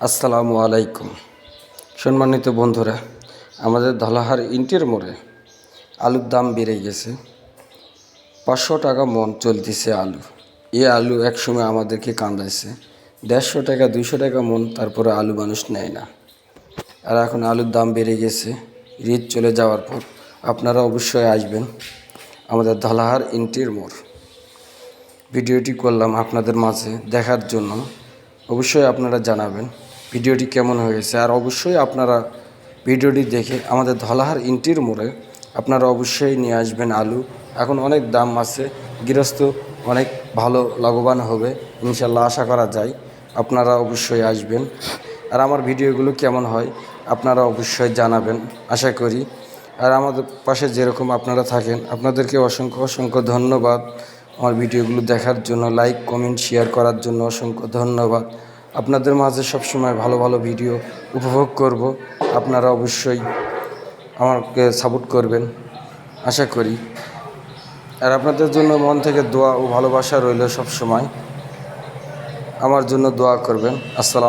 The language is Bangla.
আসসালামু আলাইকুম। সম্মানিত বন্ধুরা, আমাদের ধলাহার ইন্টের মোড়ে আলুর দাম বেড়ে গেছে। 500 টাকা মন চলতেছে আলু। এই আলু একসময় আমাদেরকে কান্দাইছে। 150 টাকা 200 টাকা মন, তারপরে আলু মানুষ নেয় না। আর এখন আলুর দাম বেড়ে গেছে। ঈদ চলে যাওয়ার পর আপনারা অবশ্যই আসবেন আমাদের ধলাহার ইন্টের মোড়। ভিডিওটি করলাম আপনাদের মাঝে দেখার জন্য। অবশ্যই আপনারা জানাবেন ভিডিওটি কেমন হয়েছে। আর অবশ্যই আপনারা ভিডিওটি দেখে আমাদের ধলাহার ইন্টির মোড়ে আপনারা অবশ্যই নিয়ে আসবেন আলু। এখন অনেক দাম আছে, গৃহস্থ অনেক ভালো লাভবান হবে ইনশাল্লাহ, আশা করা যায়। আপনারা অবশ্যই আসবেন। আর আমার ভিডিওগুলো কেমন হয় আপনারা অবশ্যই জানাবেন, আশা করি। আর আমাদের পাশে যেরকম আপনারা থাকেন, আপনাদেরকে অসংখ্য অসংখ্য ধন্যবাদ আমার ভিডিওগুলো দেখার জন্য। লাইক কমেন্ট শেয়ার করার জন্য অসংখ্য ধন্যবাদ। আপনাদের মাঝে সবসময় ভালো ভালো ভিডিও উপভোগ করব। আপনারা অবশ্যই আমাকে সাপোর্ট করবেন, আশা করি। আর আপনাদের জন্য মন থেকে দোয়া ও ভালোবাসা রইল সবসময়। আমার জন্য দোয়া করবেন। আসসালাম।